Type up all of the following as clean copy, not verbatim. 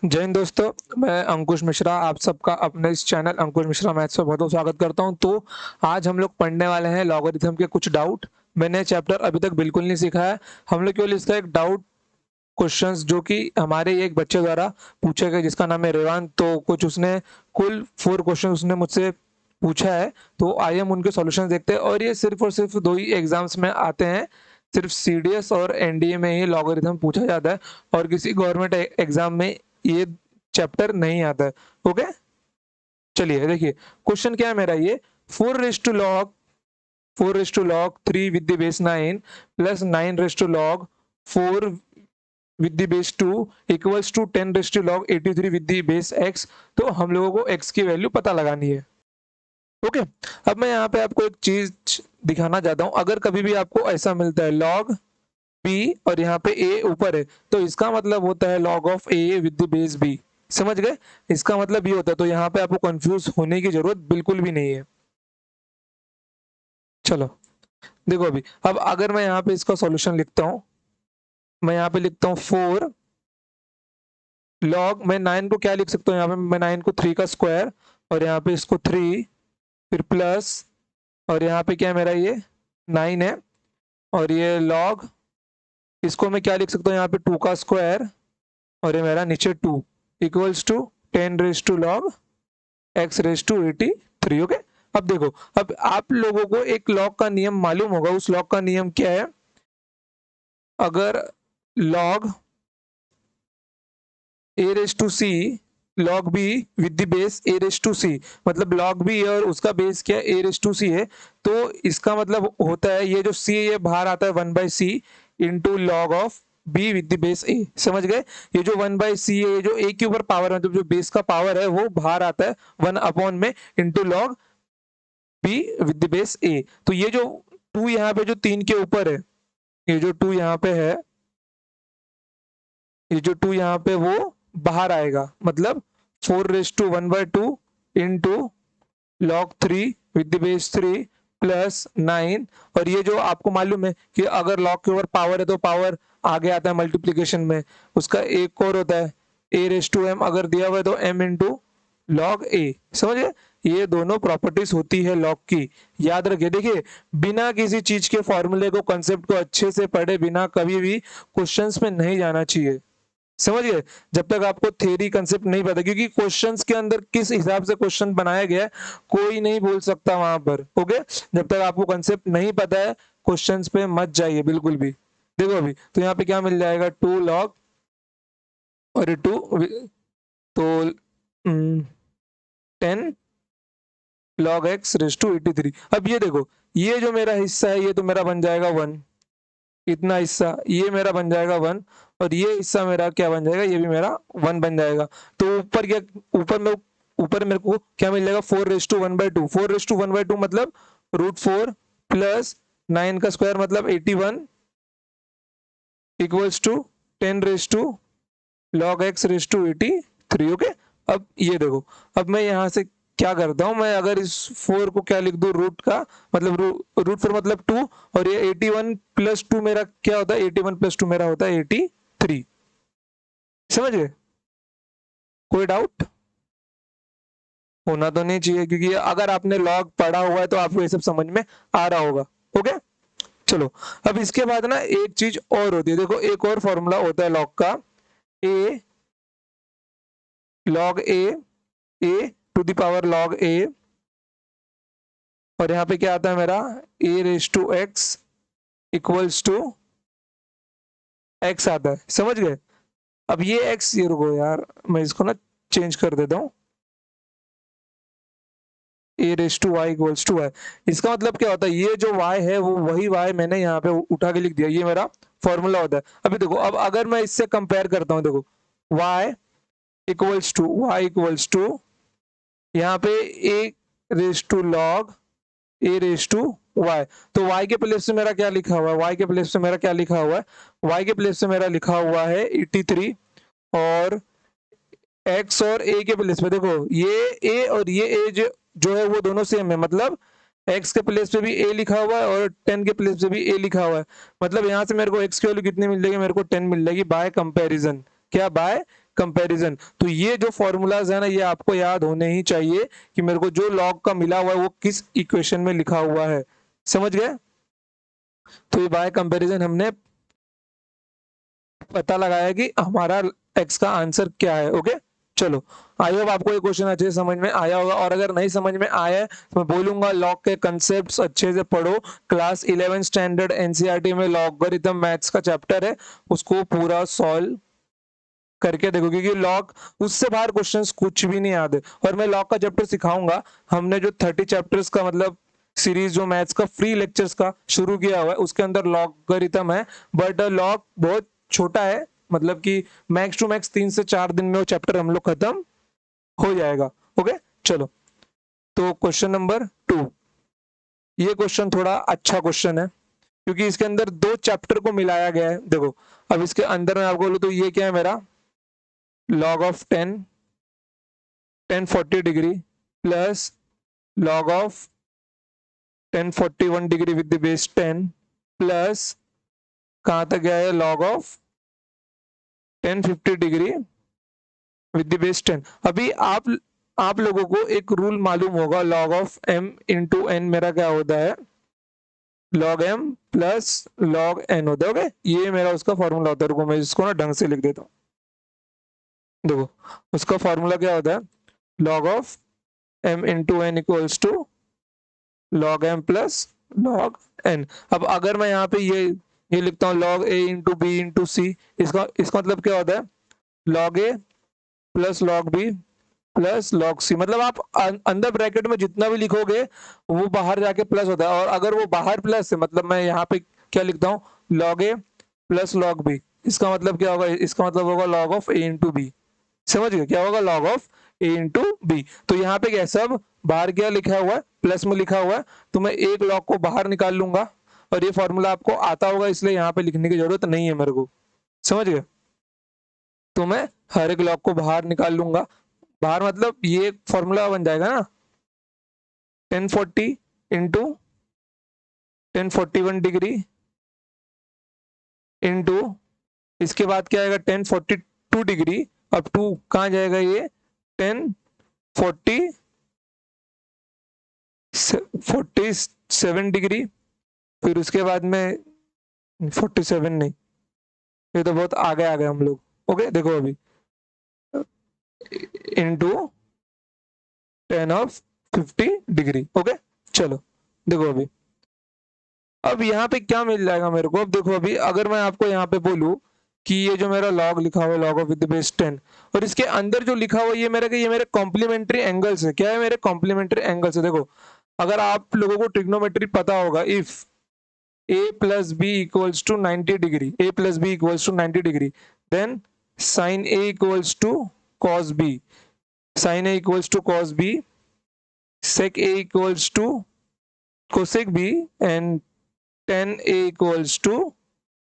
जय हिंद दोस्तों, मैं अंकुश मिश्रा आप सबका अपने इस चैनल अंकुश मिश्रा मैथ्स में बहुत-बहुत स्वागत करता हूं। तो आज हम लोग पढ़ने वाले हैं लॉगरिथम के कुछ डाउट। मैंने चैप्टर अभी तक बिल्कुल नहीं सीखा है। हम लोग केवल इसका एक डाउट क्वेश्चंस जो कि हमारे एक बच्चे द्वारा पूछे गए जिसका नाम है रेवान। तो कुछ उसने कुल 4 क्वेश्चन उसने मुझसे पूछा है। तो आइए हम उनके सॉल्यूशन देखते हैं और ये सिर्फ़ और सिर्फ़ 2 ही एग्ज़ाम्स में आते हैं। सिर्फ़ सीडीएस और एनडीए में ही लॉगरिथम पूछा जाता है और किसी गवर्नमेंट एग्ज़ाम में ये चैप्टर नहीं आता है। ओके? चलिए देखिए, क्वेश्चन क्या है मेरा ये 4 raise to log 3 with the base 9 plus 9 raise to log 4 with the base 2 equals to 10 raise to log 83 with the base x। तो हम लोगों को x की वैल्यू पता लगानी है। ओके? अब मैं यहाँ पे आपको एक चीज़ दिखाना चाहता हूँ। अगर कभी भी आपको ऐसा मिलता है लॉग b और यहाँ पे a ऊपर है, तो इसका मतलब होता है log of a with the base b। समझ गए? इसका मतलब ये होता है। तो यहाँ पे आपको कंफ्यूज होने की जरूरत बिल्कुल भी नहीं है। चलो देखो अभी, अब अगर मैं यहाँ पे इसका सॉल्यूशन लिखता हूँ, मैं यहाँ पे लिखता हूँ 4 लॉग, मैं 9 को क्या लिख सकता हूँ यहाँ पे, मैं 9 को 3 का स्क्वायर और यहाँ पे इसको 3 फिर प्लस और यहाँ पे क्या है मेरा ये 9 है और ये लॉग, इसको मैं क्या लिख सकता हूँ यहाँ पे 2 का स्क्वायर और ये मेरा नीचे 2 equals to 10 raise to log x raise to 83। Okay? अब देखो, अब आप लोगों को एक लॉग का नियम मालूम होगा। उस लॉग का नियम क्या है? अगर log a raise to c log b with the base a raise to c, मतलब log b है और उसका बेस क्या है a रेज टू c है। तो इसका मतलब होता है ये जो c है ये बाहर आता है 1/c into log of b with the base a। समझ गए? ये जो 1/c है, ये जो a के ऊपर पावर है, मतलब जो बेस का पावर है वो बाहर आता है 1 अपॉन में into log b with the base a। तो ये जो 2 यहाँ पे जो 3 के ऊपर है, ये जो 2 यहाँ पे है, ये जो 2 यहाँ पे वो बाहर आएगा, मतलब 4 raise to 1/2 into log 3 with the base 3 plus 9। और ये जो आपको मालूम है कि अगर लॉग के ऊपर पावर है तो पावर आगे आता है मल्टीप्लीकेशन में, उसका एक और होता है a रेज टू m, अगर दिया हुआ है तो m इंटू लॉग a। समझिए, ये दोनों प्रॉपर्टीज होती है लॉग की। याद रखिए, देखिए बिना किसी चीज के फॉर्मूले को, कंसेप्ट को अच्छे से पढ़े बिना कभी भी क्वेश्चंस में नहीं जाना चाहिए। समझ गए? जब तक आपको थ्योरी कंसेप्ट नहीं पता, क्योंकि क्वेश्चंस के अंदर किस हिसाब से क्वेश्चन बनाया गया है कोई नहीं बोल सकता वहां पर। ओके? जब तक आपको कंसेप्ट नहीं पता है क्वेश्चंस पे मत जाइए बिल्कुल भी। देखो अभी तो यहाँ पे क्या मिल जाएगा 2 लॉग और ये 2 तो 10 लॉग एक्स रेज टू 83। अब ये देखो, ये जो मेरा हिस्सा है ये तो मेरा बन जाएगा 1, इतना हिस्सा ये मेरा बन जाएगा 1 और ये हिस्सा मेरा क्या बन जाएगा, ये भी मेरा 1 बन जाएगा। तो ऊपर क्या, ऊपर मेरे को क्या मिल जाएगा 4 रेज टू 1/2। 4 रेज टू 1/2 मतलब √4 प्लस 9 का स्क्वायर मतलब 81 equals to 10 raise to log X raise to 83। Okay? अब ये देखो, अब मैं यहाँ से क्या करता हूँ, मैं अगर इस 4 को क्या लिख दूं रूट का, मतलब √4 मतलब 2 और ये 81 प्लस 2 मेरा क्या होता है, 81 प्लस 2 मेरा होता है 83। समझ गए? कोई डाउट होना तो नहीं चाहिए, क्योंकि अगर आपने लॉग पढ़ा हुआ है तो आपको ये सब समझ में आ रहा होगा। ओके? चलो, अब इसके बाद ना एक चीज और होती है। देखो एक और फॉर्मूला होता है लॉग का, a log a to the power log a और यहाँ पे क्या आता है मेरा a raise to x equals to x आता है। समझ गए? अब ये x, ये रुको यार मैं इसको ना चेंज कर देता हूँ, a raise to Y equals to Y. इसका मतलब क्या होता है, ये जो y है वो वही y मैंने यहाँ पे उठा के लिख दिया, ये मेरा फॉर्मूला होता है। अभी देखो, अब अगर मैं इससे कंपेयर करता हूँ, देखो y इक्वल्स टू यहाँ पे a raise to log a raise to y। तो y के प्लेस से मेरा क्या लिखा हुआ है, y के प्लेस से मेरा क्या लिखा हुआ है, y के प्लेस से मेरा लिखा हुआ है 83 और x और a के प्लेस पे देखो ये a और ये a जो है वो दोनों सेम है, मतलब x के प्लेस पे भी a लिखा हुआ है और 10 के प्लेस पे भी a लिखा हुआ है। मतलब यहाँ से मेरे को x की वैल्यू कितनी मिल जाएगी, मेरे को 10 मिल जाएगी बाय कंपैरिजन। क्या? Bye comparison. तो ये जो फॉर्मूलाज है ना, ये आपको याद होने ही चाहिए कि मेरे को जो लॉग का मिला हुआ है वो किस इक्वेशन में लिखा हुआ है। समझ गए? तो ये बाय कंपैरिजन हमने पता लगाया कि हमारा एक्स का आंसर क्या है। ओके, चलो, आई होप आपको ये क्वेश्चन अच्छे से समझ में आया होगा, और अगर नहीं समझ में आया है तो मैं बोलूंगा लॉग के कंसेप्ट्स अच्छे से पढ़ो। क्लास 11 स्टैंडर्ड एनसीईआरटी में लॉगरिथम मैथ्स का चैप्टर है, उसको पूरा सॉल्व करके देखो, क्योंकि लॉग उससे बाहर क्वेश्चंस कुछ भी नहीं याद है। और मैं लॉग का चैप्टर सिखाऊंगा। हमने जो 30 चैप्टर्स का मतलब सीरीज जो मैथ्स का फ्री लेक्चर्स का शुरू किया हुआ है, उसके अंदर लॉगरिथम है, बट लॉग बहुत छोटा है, मतलब कि मैक्स टू मैक्स 3 से 4 दिन में वो चैप्टर हम लोग खत्म हो जाएगा। ओके, चलो, तो क्वेश्चन नंबर 2, ये क्वेश्चन थोड़ा अच्छा क्वेश्चन है क्योंकि इसके अंदर 2 चैप्टर को मिलाया गया है। देखो, अब इसके अंदर मैं आपको बोलूं तो ये क्या है मेरा, log of 10 40 degree plus log of 10 41 degree with the base 10 plus कहां तक गया है, log of 10 50 degree with the base 10। अभी आप लोगों को एक रूल मालूम होगा, log of m into n मेरा क्या होता है, log m plus log n होता है। ओके, ये मेरा उसका फॉर्मूला होता है। रुको मैं इसको ना ढंग से लिख देता हूँ। देखो, उसका फॉर्मूला क्या होता है, log of m into n equals to log m plus log n। अब अगर मैं यहाँ पे ये लिखता हूँ log a into b into c, इसका मतलब क्या होता है, log a plus log b plus log c। मतलब आप अंदर ब्रैकेट में जितना भी लिखोगे वो बाहर जाके प्लस होता है, और अगर वो बाहर प्लस है मतलब मैं यहाँ पे क्या लिखता हूँ, log a plus log b। इसका मतलब क्या होगा, इसका मतलब होगा log of a into B. समझ गए, क्या होगा, log of a into B. तो यहाँ पे क्या सब बाहर क्या लिखा हुआ है, प्लस में लिखा हुआ है, तो मैं एक log को बाहर निकाल लूंगा, और ये फॉर्मूला आपको आता होगा इसलिए यहाँ पे लिखने की जरूरत नहीं है मेरे को। समझ गए? तो मैं हर एक log को बाहर निकाल लूंगा। बाहर मतलब ये फॉर्मूला बन जाएगा ना, 10 40 इंटू 10 41 डिग्री इंटू, इसके बाद क्या आएगा 10 42 डिग्री। अब 2 कहाँ जाएगा, ये 10 47 डिग्री। फिर उसके बाद में 47 नहीं, ये तो बहुत आगे आ गए हम लोग। ओके, देखो अभी इंटू 10 of 50 डिग्री। ओके, चलो देखो अभी, अब यहाँ पे क्या मिल जाएगा मेरे को। अब देखो अभी अगर मैं आपको यहाँ पे बोलूं कि ये जो मेरा लॉग लिखा हुआ है, log of with the base 10, और इसके अंदर जो लिखा हुआ है ये मेरे कॉम्प्लीमेंट्री एंगल्स है। क्या है, मेरे कॉम्प्लीमेंट्री एंगल्स है। देखो, अगर आप लोगों को ट्रिग्नोमेट्री पता होगा, if a plus b equals to 90 degree, a plus b equals to 90 degree, then sin a equals to cos b, sin a equals to cos b, sec a equals to cosec b, and tan a equals to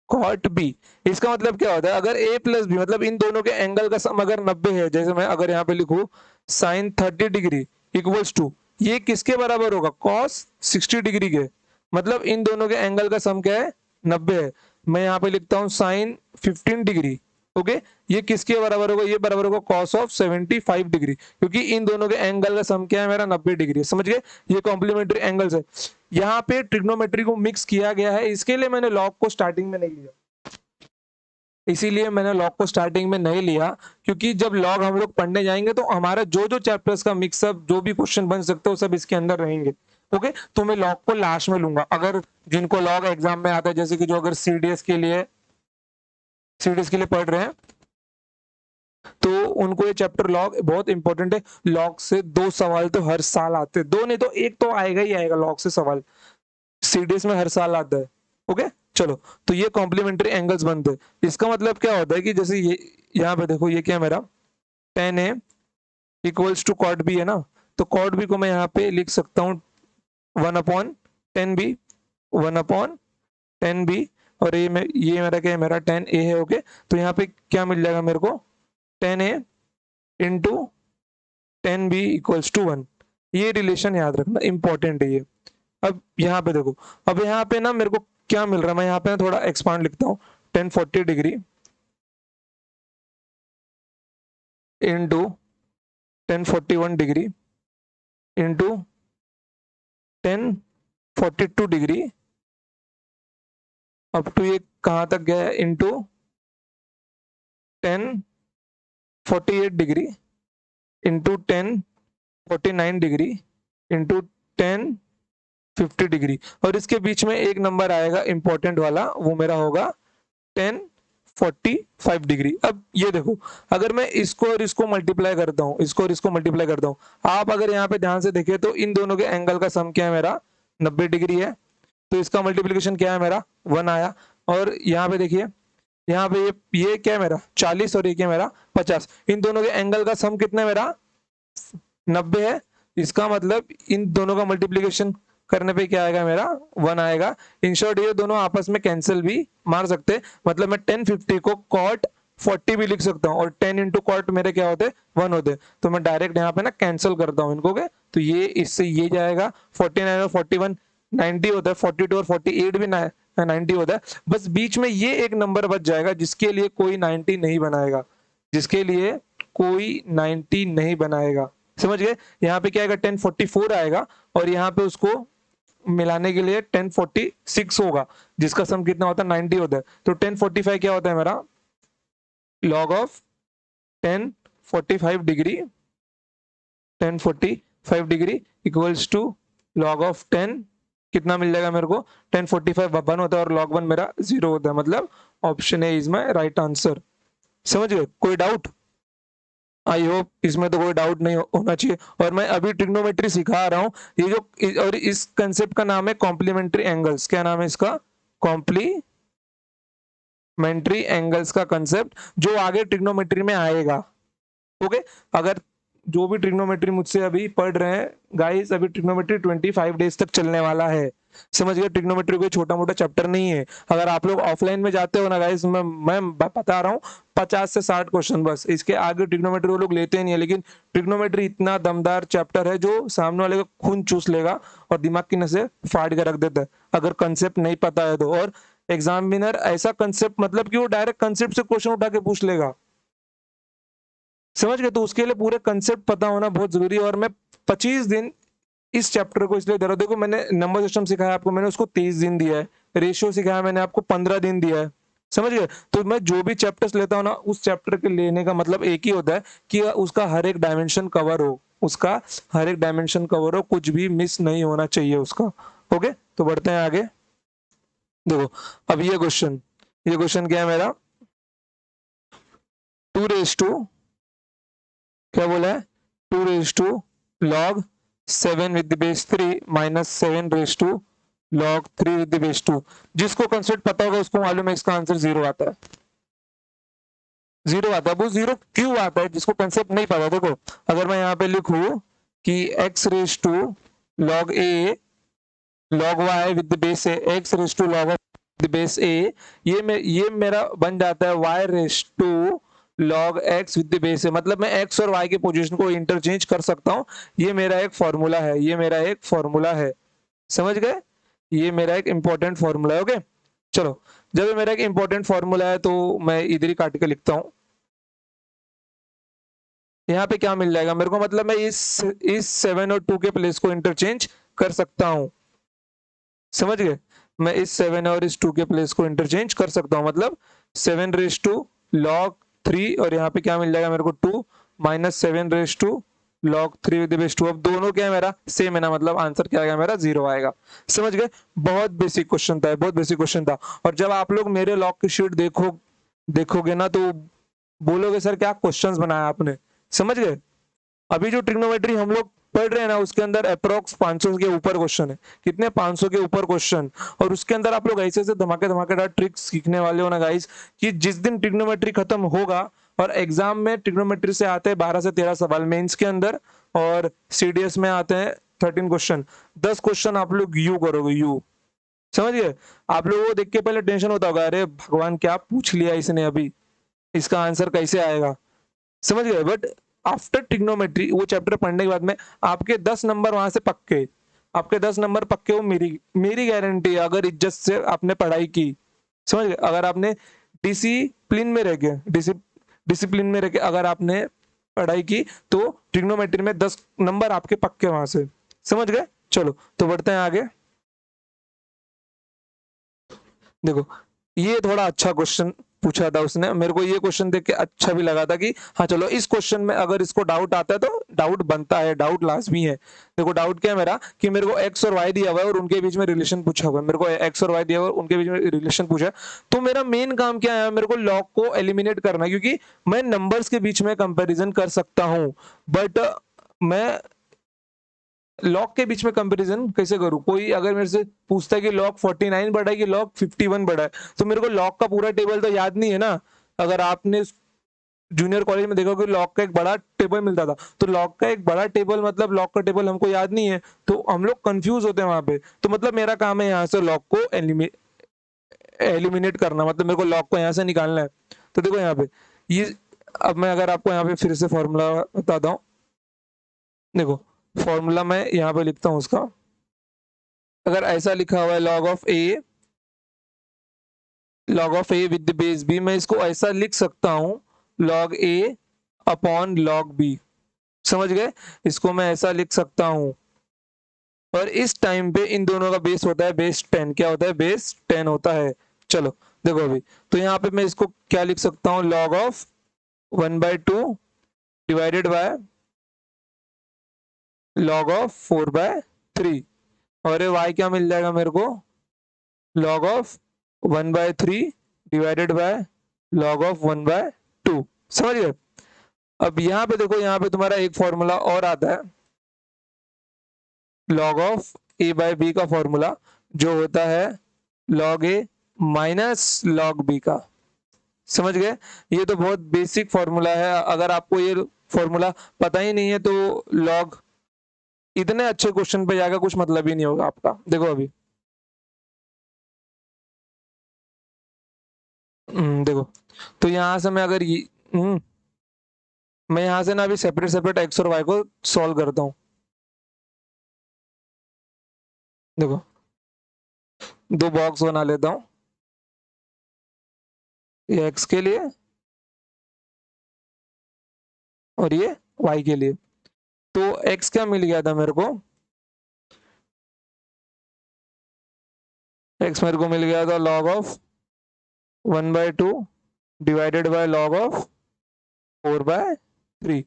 cot b। इसका मतलब क्या होता है, अगर a plus B मतलब इन दोनों के angle का सम अगर 90 है, जैसे मैं अगर यहाँ पे लिखूं sin 30 डिग्री इक्वल्स टू, ये किसके बराबर होगा, cos 60 डिग्री के। मतलब इन दोनों के एंगल का सम क्या है, 90 है। मैं यहाँ पे लिखता हूँ sin 15 डिग्री। ओके, ये किसके बराबर होगा, ये बराबर होगा cos ऑफ 75 डिग्री, क्योंकि इन दोनों के एंगल का सम क्या है मेरा, 90 डिग्री है। समझ गए, ये कॉम्प्लीमेंट्री एंगल्स है। यहाँ पे ट्रिग्नोमेट्री को मिक्स किया गया है, इसके लिए मैंने लॉग को स्टार्टिंग में नहीं लिया। इसीलिए मैंने लॉग को स्टार्टिंग में नहीं लिया, क्योंकि जब लॉग हम लोग पढ़ने जाएंगे तो हमारा जो जो चैप्टर्स का मिक्सअप जो भी क्वेश्चन बन सकते हो सब इसके अंदर रहेंगे। ओके, तो मैं लॉग को लास्ट में लूंगा। अगर जिनको लॉग एग्जाम में आता है, जैसे कि जो अगर सीडीएस के लिए पढ़ रहे हैं, तो उनको ये चैप्टर लॉग बहुत इंपॉर्टेंट है। लॉग से 2 सवाल तो हर साल आते हैं, 2 नहीं तो 1 तो आएगा ही आएगा लॉग से सवाल, सीडीएस में हर साल आता है। ओके, चलो, तो ये कॉम्प्लीमेंट्री एंगल्स बनते हैं। इसका मतलब क्या होता है कि जैसे ये यहाँ पे देखो, ये क्या है मेरा, tan a equals to cot b है ना, तो cot b को मैं यहाँ पे लिख सकता हूँ 1/10b, 1/10b, और ये मेरा क्या है, मेरा tan a है। ओके, तो यहाँ पे क्या मिल जाएगा मेरे को, tan a into 10b equals to 1। ये रिलेशन याद रखना, इंपॉर्टेंट है ये। अब यहाँ पे देखो, अब यहाँ पे ना मेरे को क्या मिल रहा है, मैं यहाँ पे थोड़ा एक्सपांड लिखता हूँ, 10 40 degree into 1041 degree into 1042 degree up to ये कहाँ तक गया है into 1048 degree into 1049 degree into 1050 degree, और इसके बीच में एक नंबर आएगा इंपॉर्टेंट वाला, वो मेरा होगा 1045 डिग्री। अब ये देखो, अगर मैं इसको और इसको मल्टीप्लाई करता हूँ, इसको और इसको मल्टीप्लाई करता हूँ, आप अगर यहाँ पे ध्यान से देखें तो इन दोनों के एंगल का सम क्या है मेरा 90 डिग्री है, तो इसका मल्टीप्लिकेशन क्या है मेरा 1 आया। और यहाँ पे देखिए, यहाँ पे ये क्या है मेरा 40 और ये क्या है मेरा 50, इन दोनों के एंगल का सम कितना है मेरा 90 है। इसका मतलब इन दोनों का मल्टीप्लिकेशन करने पे क्या आएगा मेरा 1 आएगा। इन शॉर्ट ये दोनों आपस में कैंसिल भी मार सकते हैं, मतलब मैं 1050 को कॉट 40 भी लिख सकता हूँ और 10 इंटू कॉट मेरे क्या होते 1 होते, तो मैं डायरेक्ट यहाँ पे ना कैंसिल करता हूँ इनको के, तो ये इससे ये जाएगा 49 और 41 90 होता है, 42 और 48 भी 90 होता है। बस बीच में ये एक नंबर बच जाएगा जिसके लिए कोई 90 नहीं बनाएगा, जिसके लिए कोई 90 नहीं बनाएगा, समझ गए। यहाँ पे क्या आएगा 1044 आएगा और यहाँ पे उसको मिलाने के लिए 1046 होगा, जिसका सम कितना होता है 90 होता है। तो 1045 क्या होता है मेरा log of 1045 degree, 1045 degree equals to log of 10 कितना मिल जाएगा मेरे को 1045 1 होता है और log 1 मेरा 0 होता है, मतलब option A is my right answer. समझ गए, कोई डाउट? आई होप इसमें तो कोई डाउट नहीं होना चाहिए। और मैं अभी ट्रिग्नोमेट्री सिखा रहा हूँ, ये जो और इस कंसेप्ट का नाम है कॉम्प्लीमेंट्री एंगल्स। क्या नाम है इसका? कॉम्प्लीमेंट्री एंगल्स का कंसेप्ट, जो आगे ट्रिग्नोमेट्री में आएगा। ओके, अगर जो भी ट्रिग्नोमेट्री मुझसे अभी पढ़ रहे हैं गाइस, अभी ट्रिग्नोमेट्री 25 डेज तक चलने वाला है, समझ गए। ट्रिग्नोमेट्री कोई छोटा मोटा चैप्टर नहीं है। अगर आप लोग ऑफलाइन में जाते हो ना गाइस, मैं बता रहा हूँ 50 से 60 क्वेश्चन, बस इसके आगे ट्रिग्नोमेट्री वो लोग लेते नहीं है। लेकिन ट्रिग्नोमेट्री इतना दमदार चैप्टर है जो सामने वाले का खून चूस लेगा और दिमाग की नसें फाड़ के रख देता है अगर कंसेप्ट नहीं पता है तो। और एग्जामिनर ऐसा कंसेप्ट, मतलब कि वो डायरेक्ट कंसेप्ट से क्वेश्चन उठा के पूछ लेगा, समझ गए। तो उसके लिए पूरे कंसेप्ट पता होना बहुत जरूरी है। और मैं 25 दिन इस चैप्टर को इसलिए दे रहा हूं, देखो मैंने नंबर सिस्टम सिखाया आपको, मैंने उसको 30 दिन दिया है, रेशियो सिखाया मैंने आपको 15 दिन दिया है, समझ गए। तो मैं जो भी चैप्टर्स लेता हूँ ना, उस चैप्टर के लेने का मतलब एक ही होता है कि उसका हर एक डायमेंशन कवर हो, उसका हर एक डायमेंशन कवर हो, कुछ भी मिस नहीं होना चाहिए उसका। ओके, तो बढ़ते हैं आगे। देखो अब ये क्वेश्चन क्या है मेरा 2 रेज टू, क्या बोला है 2 raise to log 7 with the base 3 minus 7 raised to log 3 with the base 2। जिसको कंसेप्ट पता होगा उसको मालूम है इसका आंसर 0 आता है, 0 आता है। वो 0 क्यों आता है? जिसको कंसेप्ट नहीं पता, देखो अगर मैं यहाँ पे लिखूं कि x raise to log a log y with the base a, x raise to log of the base a, ये मेरा बन जाता है y raise to log x with the base a, मतलब मैं x और y के पोजीशन को इंटरचेंज कर सकता हूँ। ये मेरा एक फॉर्मूला है, ये मेरा एक फॉर्मूला है, समझ गए। ये मेरा एक इंपॉर्टेंट फॉर्मूला है। ओके चलो, जब ये मेरा एक इंपॉर्टेंट फॉर्मूला है तो मैं इधर ही काट के लिखता हूँ। यहाँ पे क्या मिल जाएगा मेरे को, मतलब मैं इस 7 और 2 के प्लेस को इंटरचेंज कर सकता हूँ, समझ गए। मैं इस 7 और इस 2 के प्लेस को इंटरचेंज कर सकता हूँ, मतलब 7 रेज टू log 3 और यहाँ पे क्या मिल जाएगा मेरे को 2 minus 7 raise to log 3 with base 2। अब दोनों क्या है मेरा सेम है ना, मतलब आंसर क्या आएगा मेरा 0 आएगा, समझ गए। बहुत बेसिक क्वेश्चन था, बहुत बेसिक क्वेश्चन था। और जब आप लोग मेरे लॉग की शीट देखोगे ना तो बोलोगे सर क्या क्वेश्चंस बनाया आपने, समझ गए। अभी जो ट्रिग्नोमेट्री हम लोग पढ़ रहे हैं ना, उसके अंदर अप्रोक्स 500 के ऊपर क्वेश्चन है, कितने 500 के ऊपर क्वेश्चन। और उसके अंदर आप लोग ऐसे ऐसे धमाकेदार ट्रिक्स सीखने वाले हो ना गाइस, कि जिस दिन ट्रिग्नोमेट्री खत्म होगा और एग्जाम में ट्रिग्नोमेट्री से आते हैं 12 से 13 सवाल मेंस के अंदर, और सीडीएस में आते हैं 13 क्वेश्चन, 10 क्वेश्चन आप लोग यू करोगे, यू, समझ गए। आप लोगों को देख के पहले टेंशन होता होगा, अरे भगवान क्या पूछ लिया इसने, अभी इसका आंसर कैसे आएगा, समझ गए। बट आफ्टर ट्रिग्नोमेट्री वो चैप्टर पढ़ने के बाद में आपके 10 नंबर वहां से पक्के, आपके 10 नंबर पक्के, वो मेरी गारंटी है, अगर इज्जत से आपने पढ़ाई की, समझ गए। अगर आपने डिसिप्लिन में रह के अगर आपने पढ़ाई की तो ट्रिग्नोमेट्री में 10 नंबर आपके पक्के वहां से। समझ गए? चलो तो बढ़ते हैं आगे। देखो ये थोड़ा अच्छा क्वेश्चन पूछा था उसने, मेरे को ये क्वेश्चन देख के अच्छा भी लगा था कि हाँ चलो इस क्वेश्चन में अगर इसको डाउट आता है तो डाउट बनता है, डाउट लाजमी है। देखो डाउट क्या है मेरा कि मेरे को एक्स और वाई दिया हुआ है और उनके बीच में रिलेशन पूछा हुआ है, मेरे को एक्स और वाई दिया हुआ है और उनके बीच में रिलेशन पूछा है। तो मेरा मेन काम क्या है, मेरे को लॉग को एलिमिनेट करना है, क्योंकि मैं नंबर्स के बीच में कंपेरिजन कर सकता हूँ, बट मैं लॉग के बीच में कंपैरिजन कैसे करूं? कोई अगर मेरे से पूछता है कि लॉग 49 बड़ा है कि लॉग 51 बड़ा है, तो मेरे को लॉग का पूरा टेबल तो याद नहीं है ना। अगर आपने जूनियर कॉलेज में देखा कि लॉग का एक बड़ा टेबल मिलता था, तो लॉग का एक बड़ा टेबल मतलब लॉग का टेबल हमको याद नहीं है, तो हम लोग कंफ्यूज होते हैं वहां पे। तो मतलब मेरा काम है यहाँ से लॉग को एलिमिनेट करना, मतलब मेरे को लॉग को यहाँ से निकालना है। तो देखो यहाँ पे ये, अब मैं अगर आपको यहाँ पे फिर से फॉर्मूला बताता हूँ। देखो फॉर्मूला मैं यहाँ पे लिखता हूँ उसका। अगर ऐसा लिखा हुआ है log of A with base B, मैं इसको ऐसा लिख सकता हूं log A upon log B. समझ गए? इसको मैं ऐसा लिख सकता हूं, और इस टाइम पे इन दोनों का बेस होता है बेस 10। क्या होता है? बेस 10 होता है। चलो देखो अभी, तो यहाँ पे मैं इसको क्या लिख सकता हूँ, log of 1/2 divided by log of 4/3। और ये y क्या मिल जाएगा मेरे को, log of 1/3 divided by log of 1/2। समझ गए? अब यहाँ पे देखो, यहाँ पे तुम्हारा एक फॉर्मूला और आता है, log of A by B का फॉर्मूला, जो होता है log A minus log B का। समझ गए? ये तो बहुत बेसिक फॉर्मूला है, अगर आपको ये फॉर्मूला पता ही नहीं है तो लॉग इतने अच्छे क्वेश्चन पे जाकर कुछ मतलब ही नहीं होगा आपका। देखो अभी देखो, तो यहाँ से मैं अगर ये मैं यहाँ से ना अभी सेपरेट सेपरेट एक्स और वाई को सॉल्व करता हूँ। देखो दो बॉक्स बना लेता हूँ, ये एक्स के लिए और ये वाई के लिए। तो एक्स क्या मिल गया था मेरे को, एक्स मेरे को मिल गया था log of 1/2 divided by log of 4/3।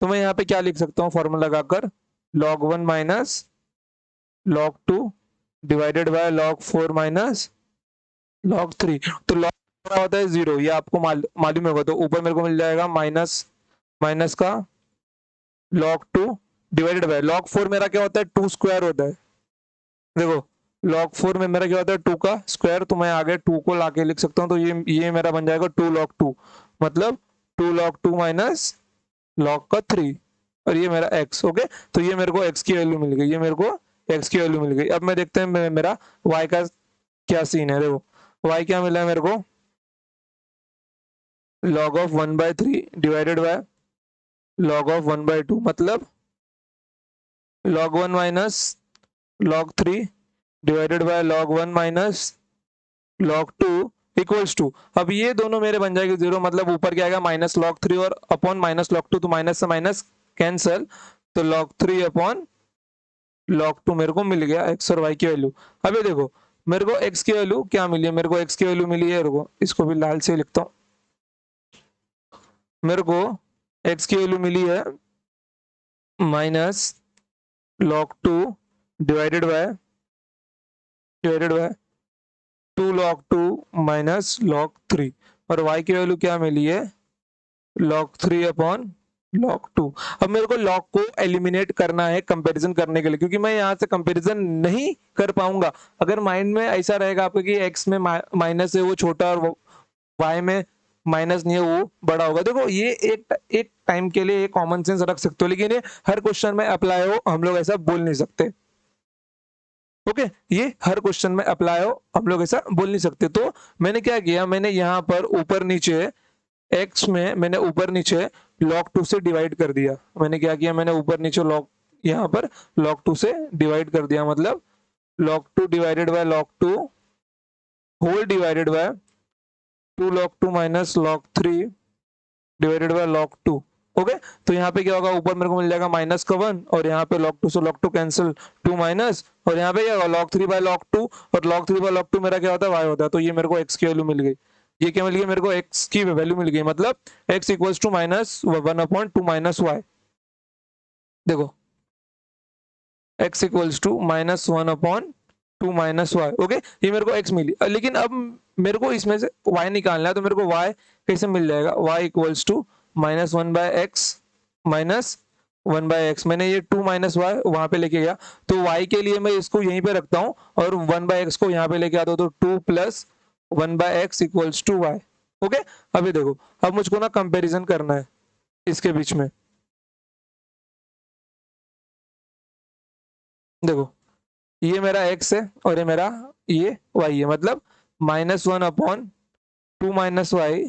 तो मैं यहाँ पे क्या लिख सकता हूँ फॉर्मूला लगाकर, log 1 minus log 2 divided by log 4 minus log 3। तो लॉग क्या होता है? 0, ये आपको मालूम होगा। तो ऊपर मेरे को मिल जाएगा माइनस माइनस का लॉग 2 डिवाइडेड बाय लॉग 4, मेरा क्या होता है 2 स्क्वायर होता है। देखो log 4 में मेरा क्या होता है 2 का स्क्वायर, तो मैं आगे 2 को लाके लिख सकता हूँ, तो ये मेरा बन जाएगा 2 log 2, मतलब 2 log 2 माइनस log का 3, और ये मेरा x। ओके, तो ये मेरे को x की वैल्यू मिल गई, ये मेरे को x की वैल्यू मिल गई। अब मैं देखते हैं मेरा y का क्या सीन है। देखो y क्या मिला है मेरे को, log of 1/3 divided by log of 1/2, मतलब log 1 minus log 3 divided by log 1 minus log 2 equals to, अब ये दोनों मेरे बन जाएंगे 0, मतलब ऊपर क्या आएगा माइनस log 3 और अपॉन माइनस log 2, तो माइनस से माइनस कैंसल, तो log 3 अपॉन log 2 मेरे को मिल गया x और y की वैल्यू। अब ये देखो मेरे को x की वैल्यू क्या मिली है, मेरे को x की वैल्यू मिली है, रुको इसको भी लाल से लिखता हूँ, मेरे को x की वैल्यू मिली है minus log 2 divided by 2 log 2 minus log 3, और y की वैल्यू क्या मिली है, log 3 अपॉन log 2। अब मेरे को log को एलिमिनेट करना है कंपैरिजन करने के लिए, क्योंकि मैं यहाँ से कंपैरिजन नहीं कर पाऊंगा। अगर माइंड में ऐसा रहेगा आपके कि x में माइनस है वो छोटा और y में माइनस नहीं है वो बड़ा होगा। देखो ये एक एक टाइम के लिए कॉमन सेंस रख सकते हो, लेकिन ये हर क्वेश्चन में अप्लाई हो हम लोग ऐसा बोल नहीं सकते। ओके, ये हर क्वेश्चन में अप्लाई हो हम लोग ऐसा बोल नहीं सकते। तो मैंने क्या किया, मैंने यहाँ पर ऊपर नीचे एक्स में मैंने ऊपर नीचे log 2 से डिवाइड कर दिया। मैंने क्या किया, मैंने ऊपर नीचे log यहाँ पर log 2 से डिवाइड कर दिया, मतलब log 2 divided by log 2 whole divided by 2 log 2 minus log 3 divided by log 2। Okay, तो यहाँ पे क्या होगा, ऊपर मेरे को मिल जाएगा माइनस का 1 और यहाँ पे log 2 से log 2 कैंसिल 2 माइनस, और यहाँ पे क्या होगा log 3 बाय log 2, और log 3 बाय log 2 मेरा क्या होता है, y होता है। तो ये मेरे को x की वैल्यू मिल गई। ये क्या मिल गई मेरे को, x की वैल्यू मिल गई, मतलब x equals to minus 1/2 minus Y. देखो x equals to minus 1/2 minus Y. Okay, ये मेरे को x मिली। लेकिन अब मेरे को इसमें से y निकालना है, तो मेरे को y कैसे मिल जाएगा, y equals to minus 1/x minus 1/x। मैंने ये 2 माइनस वाई वहां पे लेके गया, तो y के लिए मैं इसको यहीं पे रखता हूँ और 1/x को यहाँ पे लेके आता हूँ, तो 2 plus 1/x equals to Y. Okay, अभी देखो, अब मुझको ना कंपेरिजन करना है इसके बीच में। देखो, ये मेरा x है और ये y है, मतलब -1/2 माइनस वाई,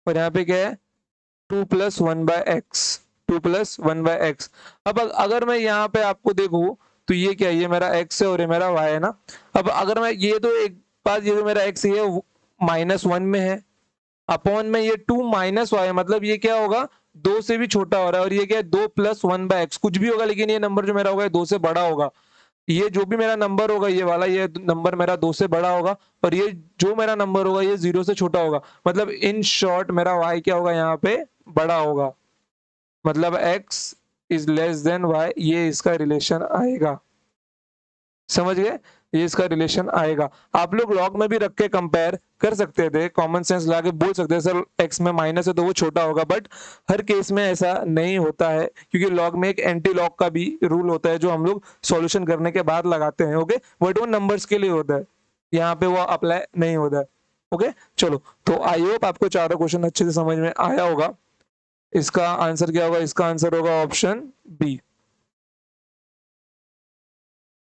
और यहाँ पे क्या है 2 प्लस 1/x, 2 प्लस 1/x। अब अगर मैं यहाँ पे आपको देखूँ तो ये क्या है, ये मेरा x है और ये मेरा y है ना। अब अगर मैं ये तो एक बात, ये जो मेरा x है -1 में है, अपॉन में ये 2 माइनस वाई, मतलब ये क्या होगा, 2 से भी छोटा हो रहा है, और ये क्या है 2 प्लस 1/x, कुछ भी होगा लेकिन ये नंबर जो मेरा होगा 2 से बड़ा होगा। ये जो भी मेरा नंबर होगा ये वाला, ये नंबर मेरा 2 से बड़ा होगा, और ये जो मेरा नंबर होगा ये 0 से छोटा होगा। मतलब इन शॉर्ट मेरा y क्या होगा, यहाँ पे बड़ा होगा, मतलब x is less then y, ये इसका रिलेशन आएगा। समझ गए, ये इसका रिलेशन आएगा। आप लोग लॉग में भी रख के कंपेयर कर सकते थे, कॉमन सेंस लाके बोल सकते हैं सर x में माइनस है तो वो छोटा होगा, बट हर केस में ऐसा नहीं होता है, क्योंकि लॉग में एक एंटी लॉग का भी रूल होता है जो हम लोग सॉल्यूशन करने के बाद लगाते हैं। ओके, बट वो नंबर्स के लिए होता है, यहाँ पे वो अप्लाई नहीं होता है। ओके, चलो, तो आई होप आपको चारों क्वेश्चन अच्छे से समझ में आया होगा। इसका आंसर क्या होगा, इसका आंसर होगा option B,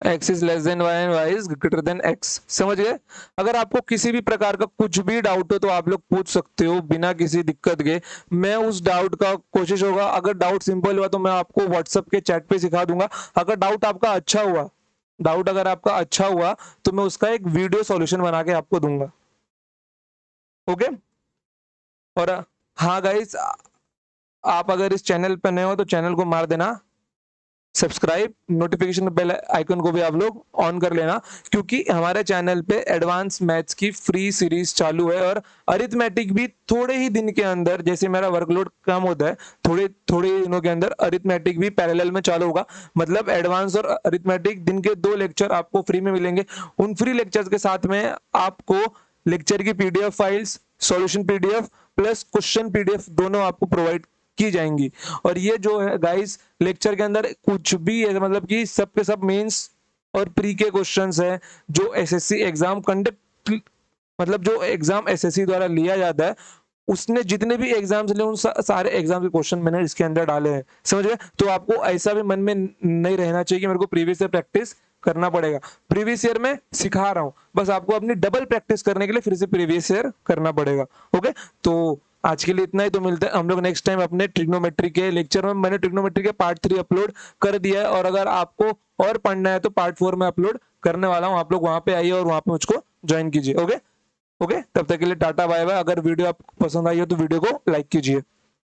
x is less than Y and Y is greater than x। समझ गए। अगर आपको किसी भी प्रकार का कुछ भी डाउट हो तो आप लोग पूछ सकते हो बिना किसी दिक्कत के। मैं उस डाउट का कोशिश होगा, अगर डाउट सिंपल हुआ तो मैं आपको व्हाट्सएप के चैट पे सिखा दूंगा। अगर डाउट आपका अच्छा हुआ, डाउट अगर आपका अच्छा हुआ तो मैं उसका एक वीडियो सॉल्यूशन बना के आपको दूंगा। ओके, और हाँ गाइस, आप अगर इस चैनल पर नए हो तो चैनल को मार देना सब्सक्राइब, नोटिफिकेशन बेल आइकन को भी आप लोग ऑन कर लेना, क्योंकि हमारे चैनल पे एडवांस मैथ्स की फ्री सीरीज चालू है, और अरिथमेटिक भी थोड़े ही दिन के अंदर, जैसे मेरा वर्कलोड कम होता है थोड़े थोड़े दिनों के अंदर, अरिथमेटिक भी पैरेलल में चालू होगा। मतलब एडवांस और अरिथमेटिक दिन के 2 लेक्चर आपको फ्री में मिलेंगे। उन फ्री लेक्चर्स के साथ में आपको लेक्चर की PDF files, solution PDF plus question PDF दोनों आपको प्रोवाइड की जाएंगी। और ये जो है गाइस, लेक्चर के अंदर कुछ भी है, मतलब कि सब के सब मेंस और प्री के क्वेश्चंस है जो एसएससी एग्जाम कंडक्ट, मतलब जो एग्जाम एसएससी द्वारा लिया जाता है, उसने जितने भी एग्जाम्स लिए उन सारे एग्जाम के क्वेश्चन मैंने इसके अंदर डाले हैं। समझ गए। तो आपको ऐसा भी मन में नहीं रहना चाहिए कि मेरे को प्रीवियस ईयर प्रैक्टिस करना पड़ेगा। प्रीवियस ईयर में सिखा रहा हूं, बस आपको अपनी डबल प्रैक्टिस करने के लिए फिर से प्रीवियस ईयर करना पड़ेगा। ओके, तो आज के लिए इतना ही। तो मिलते हैं हम लोग नेक्स्ट टाइम अपने ट्रिग्नोमेट्री के लेक्चर में। मैंने ट्रिग्नोमेट्री के पार्ट 3 अपलोड कर दिया है, और अगर आपको और पढ़ना है तो पार्ट 4 में अपलोड करने वाला हूं। आप लोग वहां पे आइए और वहां पे मुझको ज्वाइन कीजिए। ओके, ओके, तब तक के लिए टाटा बाय बाय। अगर वीडियो आपको पसंद आई हो तो वीडियो को लाइक कीजिए।